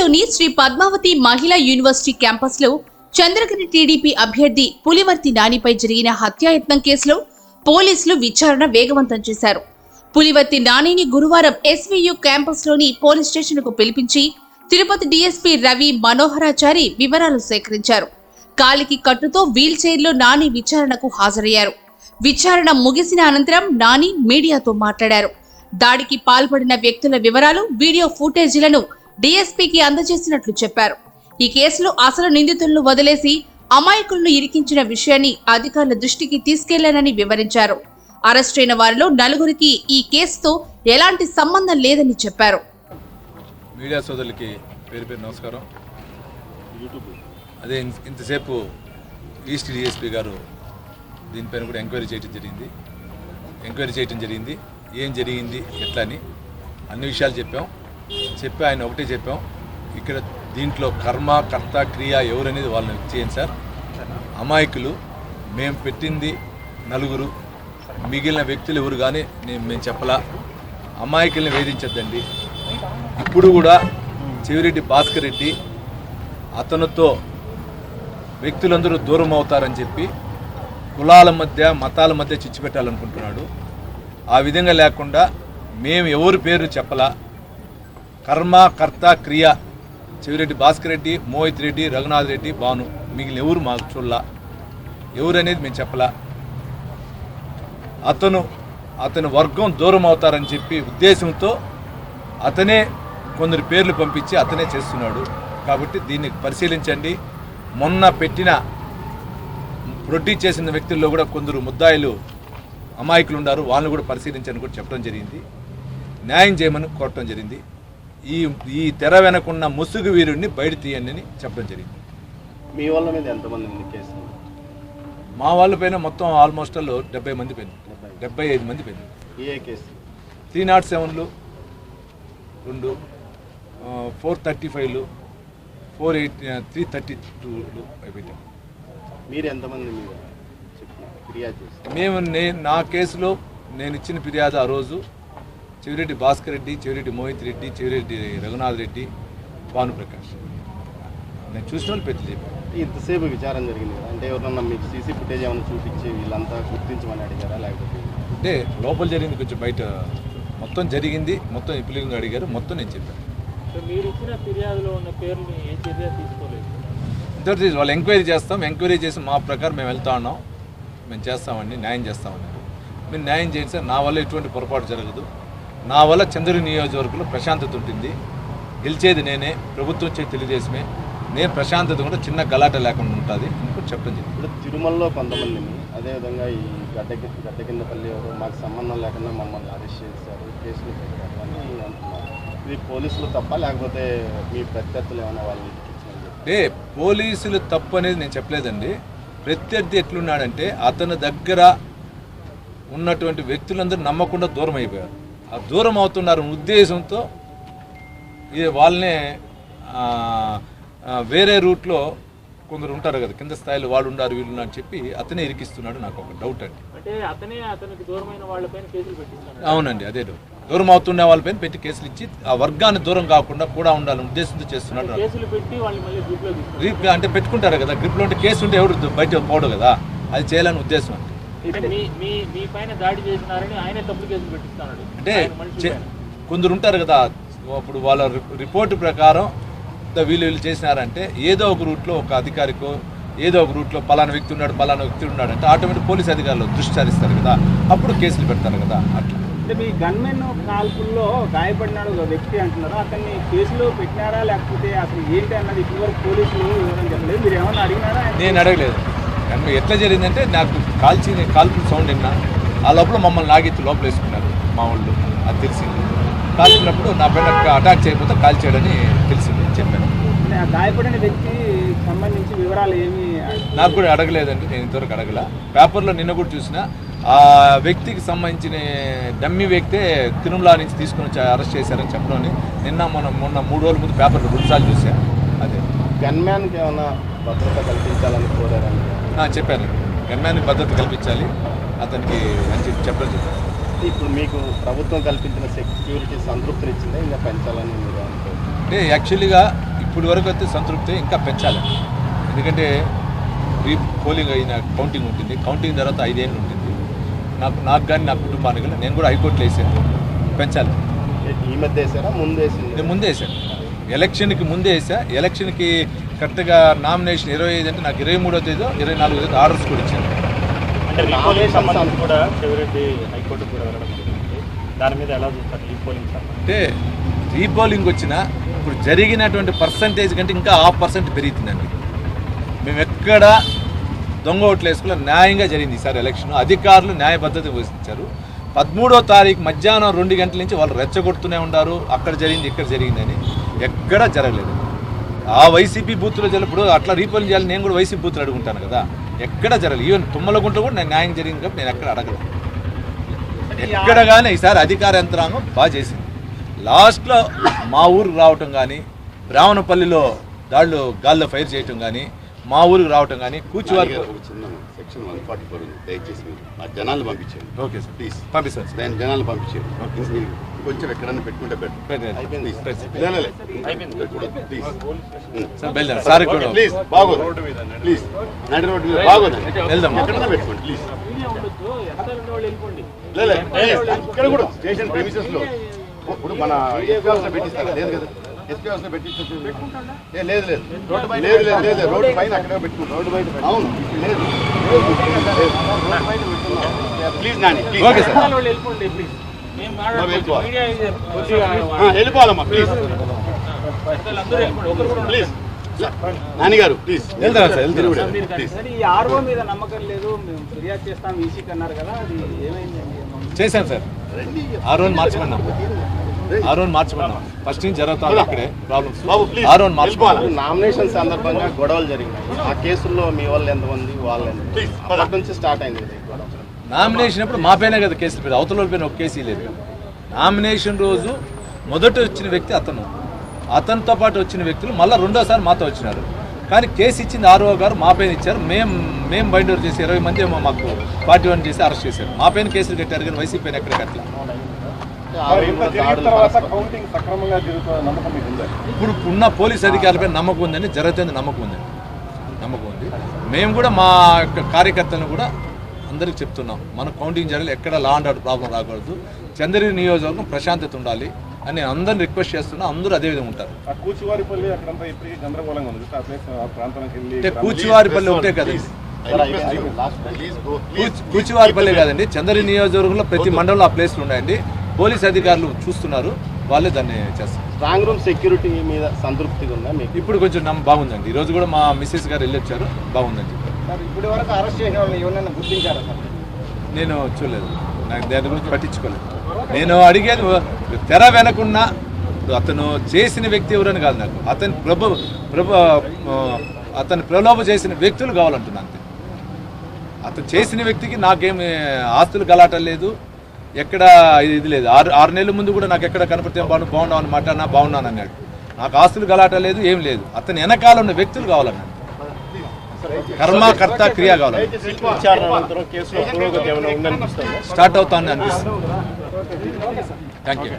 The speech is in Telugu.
తిరుపతిలోని శ్రీ పద్మావతి మహిళా యూనివర్సిటీ క్యాంపస్లో చంద్రగిరి టీడీపీ అభ్యర్థి పులివర్తి నానిపై జరిగిన హత్యాయత్నం కేసులో పోలీసులు విచారణ వేగవంతం చేశారు. పులివర్తి నానిని గురువారం ఎస్వీయు క్యాంపస్లోని పోలీస్ స్టేషన్కు పిలిపించి తిరుపతి డీఎస్పీ రవి మనోహరాచారి వివరాలు సేకరించారు. కాలికి కట్టుతో వీల్ చైర్లో నాని విచారణకు హాజరయ్యారు. విచారణ ముగిసిన అనంతరం నాని మీడియాతో మాట్లాడారు. దాడికి పాల్పడిన వ్యక్తుల వివరాలు, వీడియో ఫుటేజీలను డీఎస్పీకి అందజేసినట్లు చెప్పారు. ఈ కేసులో అసలు నిందితులను వదిలేసి అమాయకులను ఇరికించిన విషయాన్ని అధికారుల దృష్టికి తీసుకెళ్లానని వివరించారు. అరెస్టైన వారిలో 4గురికి ఈ కేసుతో ఎలాంటి సంబంధం లేదని చెప్పారు. మీడియా సోదరులకి పేరు పేరు నమస్కారం. అదే ఇంతసేపు ఈస్ట్ డిఎస్పీ గారు దీనిపైన కూడా ఎంక్వైరీ చేయడం జరిగింది. ఏం జరిగింది ఎట్లా అని అన్ని విషయాలు చెప్పి ఆయన ఒకటే చెప్పాం, ఇక్కడ దీంట్లో కర్మ కర్త క్రియ ఎవరనేది వాళ్ళని చేయండి సార్. అమాయకులు మేము పెట్టింది 4, మిగిలిన వ్యక్తులు ఎవరు కానీ మేము చెప్పలా. అమాయకుల్ని వేధించద్దండి. ఇప్పుడు కూడా చెవిరెడ్డి భాస్కర్ రెడ్డి అతనితో వ్యక్తులందరూ దూరం అవుతారని చెప్పి కులాల మధ్య మతాల మధ్య చిచ్చు పెట్టాలనుకుంటున్నాడు. ఆ విధంగా లేకుండా మేము ఎవరి పేరు చెప్పలా. కర్మ కర్త క్రియ చెవిరెడ్డి భాస్కర్ రెడ్డి, మోహిత్ రెడ్డి, రఘునాథ్ రెడ్డి, భాను, మిగిలిన ఎవరు మాకు చూడలా. ఎవరనేది మేము చెప్పలా. అతని వర్గం దూరం అవుతారని చెప్పి ఉద్దేశంతో అతనే కొందరు పేర్లు పంపించి అతనే చేస్తున్నాడు. కాబట్టి దీన్ని పరిశీలించండి. మొన్న పెట్టిన ప్రొడ్యూస్ చేసిన వ్యక్తుల్లో కూడా కొందరు ముద్దాయిలు అమాయకులు ఉన్నారు, వాళ్ళని కూడా పరిశీలించని కూడా చెప్పడం జరిగింది. న్యాయం చేయమని కోరటం జరిగింది. ఈ తెర వెనకున్న ముసుగు వీరుడిని బయట తీయండి అని చెప్పడం జరిగింది. మీ వాళ్ళ మీద ఎంతమంది కేసులు? మా వాళ్ళ పైన మొత్తం ఆల్మోస్ట్ 70 మంది పైన, 75 మంది పైన. ఏ కేసు? 307లు 2, 435లు, 332లు అయిపోయాం. మీరు ఎంతమంది ఫిర్యాదు చేస్తారు? నా కేసులో నేను ఇచ్చిన ఫిర్యాదు ఆ రోజు చెవిరెడ్డి భాస్కర్ రెడ్డి, చెవిరెడ్డి మోహిత్ రెడ్డి, చెవిరెడ్డి రఘునాథ్ రెడ్డి, భానుప్రకాష్. నేను చూసిన వాళ్ళు పెద్ద చెప్పాను. ఇంతసేపు విచారం జరిగింది కదా, అంటే ఎవరన్నా మీకు సీసీ ఫుటేజ్ ఏమైనా చూపించి వీళ్ళంతా గుర్తించమని అడిగారా? లేకపోతే అంటే లోపల జరిగింది, కొంచెం బయట మొత్తం జరిగింది, మొత్తం ఇప్పులింగ్ అడిగారు, మొత్తం నేను చెప్పాను. మీరు ఇచ్చిన ఫిర్యాదులో ఉన్న పేర్లు ఏ చర్య తీసుకోలేదు? ఇంతవరకు వాళ్ళు ఎంక్వైరీ చేస్తాం, ఎంక్వైరీ చేసి మా ప్రకారం మేము వెళ్తా ఉన్నాం, మేము చేస్తామండి, న్యాయం చేస్తామన్నారు. మీరు న్యాయం చేయండి సార్. నా వల్ల ఎటువంటి పొరపాటు జరగదు. నా వల్ల చంద్రగిరి నియోజకవర్గంలో ప్రశాంతత ఉంటుంది. గెలిచేది నేనే, ప్రభుత్వం వచ్చే తెలుగుదేశమే. నేను ప్రశాంతత కూడా చిన్న గలాట లేకుండా ఉంటుంది అని చెప్పడం జరిగింది. ఇప్పుడు తిరుమలలో కొంతమందిని, అదేవిధంగా ఈ గడ్డ కిందపల్లి ఎవరు మాకు సంబంధం లేకుండా మమ్మల్ని అరెస్ట్ చేశారు, కేసులు పెట్టారు అని అంటున్నారు. ఇది పోలీసులు తప్ప లేకపోతే మీ ప్రత్యర్థులు ఏమైనా వాళ్ళు? అంటే పోలీసులు తప్పు అనేది నేను చెప్పలేదండి. ప్రత్యర్థి ఎట్లున్నాడంటే అతని దగ్గర ఉన్నటువంటి వ్యక్తులందరూ నమ్మకుండా దూరం అయిపోయారు. ఆ దూరం అవుతున్నారు ఉద్దేశంతో వాళ్ళనే వేరే రూట్లో కొందరు ఉంటారు కదా, కింద స్థాయిలో వాళ్ళు ఉన్నారు, వీళ్ళు ఉన్నారు అని చెప్పి అతనే ఇరికిస్తున్నాడు. నాకు ఒక డౌట్ అండి. అంటే అతనికి దూరమైన వాళ్ళపైన కేసులు పెట్టిస్తాడు? అవునండి, అదే డౌట్. దూరం అవుతున్న వాళ్ళపైన పెట్టి కేసులు ఇచ్చి ఆ వర్గాన్ని దూరం కాకుండా కూడా ఉండాలని ఉద్దేశంతో చేస్తున్నాడు. కేసులు పెట్టి వాళ్ళు మళ్ళీ గ్రిప్ అంటే పెట్టుకుంటారు కదా, గ్రిప్లో ఉంటే కేసు ఉంటే ఎవరు బయట పోవడం కదా, అది చేయాలని ఉద్దేశం అండి. మీ పైన దాడి చేసినారని ఆయన తప్పుడు కేసులు పెట్టిస్తున్నాడు. అంటే కొందరు ఉంటారు కదా, అప్పుడు వాళ్ళ రిపోర్టు ప్రకారం వీళ్ళు చేసినారంటే ఏదో ఒక రూట్లో ఒక అధికారికో ఏదో ఒక రూట్లో పలానా వ్యక్తి ఉన్నాడు అంటే ఆటోమేటిక్ పోలీస్ అధికారులు దృష్టి సారిస్తారు కదా, అప్పుడు కేసులు పెడతారు కదా. అట్లా అంటే మీ గన్మెన్ కాల్పుల్లో గాయపడినాడు వ్యక్తి అంటున్నారు, అతన్ని కేసులో పెట్టినారా లేకపోతే అసలు ఏంటి అన్నది ఇప్పటివరకు పోలీసులు వివరం చెప్పలేదు. మీరు ఏమన్నా అడిగినారా? నేను అడగలేదు. కానీ ఎట్లా జరిగిందంటే నాకు కాల్పుల సౌండ్ విన్నా, ఆ లోపల మమ్మల్ని లాగెత్తి లోపల వేసుకున్నారు మా వాళ్ళు. అది తెలిసింది. కాల్చినప్పుడు నా పైన అటాక్ చేయకపోతే కాల్ చేయడని తెలిసింది, చెప్పాను. గాయపడిన వ్యక్తి సంబంధించి వివరాలు ఏమి నాకు కూడా అడగలేదండి, నేను ఇంతవరకు అడగల. పేపర్లో నిన్న కూడా చూసిన ఆ వ్యక్తికి సంబంధించిన డమ్మీ వ్యక్తే తిరుమల నుంచి తీసుకుని వచ్చి అరెస్ట్ చేశారని చెప్పడం మొన్న 3 రోజుల ముందు పేపర్లో 2 సార్లు చూశాను. అదే గన్మ్యాన్కి ఏమైనా భద్రత కల్పించాలని కోరారని చెప్పాను. గన్మ్యాన్కి భద్రత కల్పించాలి అతనికి అని చెప్పడం చెప్పాను. ఇప్పుడు మీకు ప్రభుత్వం కల్పించిన సెక్యూరిటీ సంతృప్తినిచ్చిందే ఇంకా పెంచాలని మీరు అనుకోవచ్చు? అంటే యాక్చువల్గా ఇప్పుడు వరకు అయితే సంతృప్తి, ఇంకా పెంచాలి. ఎందుకంటే పోలింగ్ అయిన కౌంటింగ్ ఉంటుంది, కౌంటింగ్ తర్వాత 5 ఏళ్ళు ఉంటుంది. నాకు కానీ నా కుటుంబానికి కానీ నేను కూడా హైకోర్టులో వేసాను, పెంచాలి. ఈ మధ్య వేసారా ముందు వేసింది? నేను ముందే వేసాను, ఎలక్షన్కి ముందే వేసా. ఎలక్షన్కి కరెక్ట్గా నామినేషన్ 25 అంటే నాకు 23వ తేదీ 24వ తేదీ ఆర్డర్స్ కూడా ఇచ్చాను. అంటే రీపోలింగ్ సంబంధించి కూడా చెవిరెడ్డి హైకోర్టు కూడా వెళ్ళడం జరిగింది. దాని మీద ఎలా చూస్తారు రీపోలింగ్ సంబంధించి? అంటే రీపోలింగ్ వచ్చినా ఇప్పుడు జరిగినటువంటి పర్సంటేజ్ కంటే ఇంకా 0.5% పెరుగుతుందండి. మేము ఎక్కడ దొంగ ఓట్లు వేసుకుని న్యాయంగా జరిగింది ఈసారి ఎలక్షన్. అధికారులు న్యాయబద్ధత వహించారు. 13వ తారీఖు మధ్యాహ్నం 2 గంటల నుంచి వాళ్ళు రెచ్చగొడుతూనే ఉన్నారు, అక్కడ జరిగింది ఇక్కడ జరిగిందని. ఎక్కడా జరగలేదు. ఆ వైసీపీ బూత్లో జరిగినప్పుడు అట్లా రీపోలింగ్ చేయాలి, నేను కూడా వైసీపీ బూత్లు అడుగుంటాను కదా, ఎక్కడ జరగలేదు. ఈవెన్ తుమ్మలగుంటలో కూడా నేను న్యాయం జరిగింది కాబట్టి నేను ఎక్కడ అడగలేదు. ఎక్కడ కానీ ఈసారి అధికార యంత్రాంగం బాగా చేసింది. లాస్ట్లో మా ఊరికి రావటం కానీ, బ్రాహ్మణపల్లిలో దాళ్ళు గాల్లో ఫైర్ చేయటం కానీ, మా ఊరికి రావటం కానీ, కూర్చువారి చిన్న సెక్షన్ 144 ఉంది, దయచేసి మీరు ఆ జనాలు పంపించండి. ఓకే సార్, ప్లీజ్ పంపిస్తాను సార్. నేను జనాలు పంపించండి. మీరు కొంచెం ఎక్కడన్నా పెట్టుకుంటే బెటర్. ప్లీజ్ సార్ బయలుదేరా సార్ కూడా ప్లీజ్ బాగోదు, ప్లీజ్ నడి రోడ్డు మీద బాగోదు, వెళ్దాం. ఎక్కడన్నా పెట్టుకోండి ప్లీజ్. ఉండొచ్చు, ఎంత వాళ్ళు వెళ్ళిపోండి. ఇక్కడ కూడా స్టేషన్ ప్రెమిసెస్ లో ఇప్పుడు మన ఎస్పీ హౌస్ లో పెట్టిస్తారు లేదు కదా, ఎస్పీ హౌస్ లో పెట్టించు. లేదు లేదు లేదు లేదు లేదు రోడ్డు పైన అక్కడే పెట్టుకుంటాం. రోడ్డు బయట అవును లేదు. Please Nani please. Okay sir. వాళ్ళు వెళ్ళిపోండి ప్లీజ్. మేము మాట్లాడుకోవచ్చు. మీడియా ఇది కొద్దిగా వెళ్ళిపోవాలమ్మా ప్లీజ్ అందరూ వెళ్ళిపోండి. ఒకరు కూడా ప్లీజ్. నాన్నగారు ప్లీజ్ వెళ్తారా సార్, వెళ్తారా సార్. ప్లీజ్. సరే ఈ ఆర్ఓ మీద నమ్మకం లేదు, మేము ఫిర్యాదు చేస్తాం ఈసీకి అన్నారు కదా, అది ఏమైందండి? చేశాను సార్, ఆ రోజు మార్చమన్నాం, ఆ రోజు మార్చమన్నాం. ఫస్ట్ నుంచి జరుగుతుంది ఇక్కడే ప్రాబ్లమ్స్, బాబు ప్లీజ్ ఆ రోజు మార్చుకోవాలి. నామినేషన్ సందర్భంగా గొడవలు జరిగినాయి. ఆ కేసుల్లో మీ వాళ్ళు ఎంతమంది, వాళ్ళు ఎంతమంది? అక్కడి నుంచి స్టార్ట్ అయింది ఇది గొడవ. నామినేషన్ అప్పుడు మా పైన కదా కేసులు పెట్టి, అవతల వాళ్ళ పైన ఒక కేసు లేదు. నామినేషన్ రోజు మొదట వచ్చిన వ్యక్తి అతను, అతనితో పాటు వచ్చిన వ్యక్తులు మళ్ళీ రెండోసారి మాతో వచ్చినారు. కానీ కేసు ఇచ్చింది ఆర్ఓ గారు మా పైన ఇచ్చారు. మేము బైండ్ ఓవర్ చేసి 20 మంది ఏమో మాకు 41 చేసి అరెస్ట్ చేశారు. మా పైన కేసులు కట్టారు కానీ వైసీపీ పైన ఎక్కడ కట్టలేదు. ఇప్పుడు ఉన్న పోలీస్ అధికారులపై నమ్మకం ఉందని, జరుగుతుంది నమ్మకం ఉందని, నమ్మకం ఉంది. మేము కూడా మా యొక్క కార్యకర్తలను కూడా అందరికీ చెప్తున్నాం, మన కౌంటింగ్ జరగాలి, ఎక్కడ లా అండ్ ఆర్డర్ ప్రాబ్లం రాకూడదు, చంద్రగిరి నియోజకవర్గం ప్రశాంతత ఉండాలి అని అందరిని రిక్వెస్ట్ చేస్తున్నా. అందరూ అదే విధంగా ఉంటారు. కూచివారిపల్లి అక్కడంతా ఇప్పటికీ గందరగోళంగా ఉంది. ఆ ప్లేస్ ఆ ప్రాంతానికి వెళ్ళి అంటే కూచివారిపల్లి ఒకటే కదండి, కూచివారిపల్లి కాదండి, చంద్రగిరి నియోజకవర్గంలో ప్రతి మండలంలో ఆ ప్లేస్లు ఉన్నాయండి. పోలీస్ అధికారులు చూస్తున్నారు, వాళ్ళే దాన్ని చేస్తారు. స్ట్రాంగ్ రూమ్ సెక్యూరిటీ మీద సంతృప్తిగా ఉందా మీకు? ఇప్పుడు కొంచెం బాగుందండి. ఈరోజు కూడా మా మిస్సెస్ గారు వెళ్ళొచ్చారు, బాగుందండి. ఇప్పటి వరకు అరెస్ట్ చేసిన వాళ్ళని ఎవరైనా గుర్తించారా సార్? నేను చూడలేదు, నాకు దాని గురించి పట్టించుకోలేదు. నేను అడిగేది తెర వెనకున్న అతను చేసిన వ్యక్తి ఎవరని కాదు, నాకు అతను ప్రలోభ చేసిన వ్యక్తులు కావాలంటున్నా అంతే. అతను చేసిన వ్యక్తికి నాకేమి ఆస్తులు గలాట లేదు, ఎక్కడ ఇది లేదు. 6 నెలల ముందు కూడా నాకు ఎక్కడ కనపడితే బాగున్నావు అని మాట బాగున్నాను అన్నాడు. నాకు ఆస్తులు గలాట లేదు, ఏం లేదు. అతని వెనకాల ఉన్న వ్యక్తులు కావాలన్నాడు. కర్మ కర్త క్రియ కావాలి. విచారణ అనంతరం కేసులో పురోగతి ఏమైనా ఉందనిపిస్తుంది? స్టార్ట్ అవుతానని అనిపిస్తుంది. Thank you.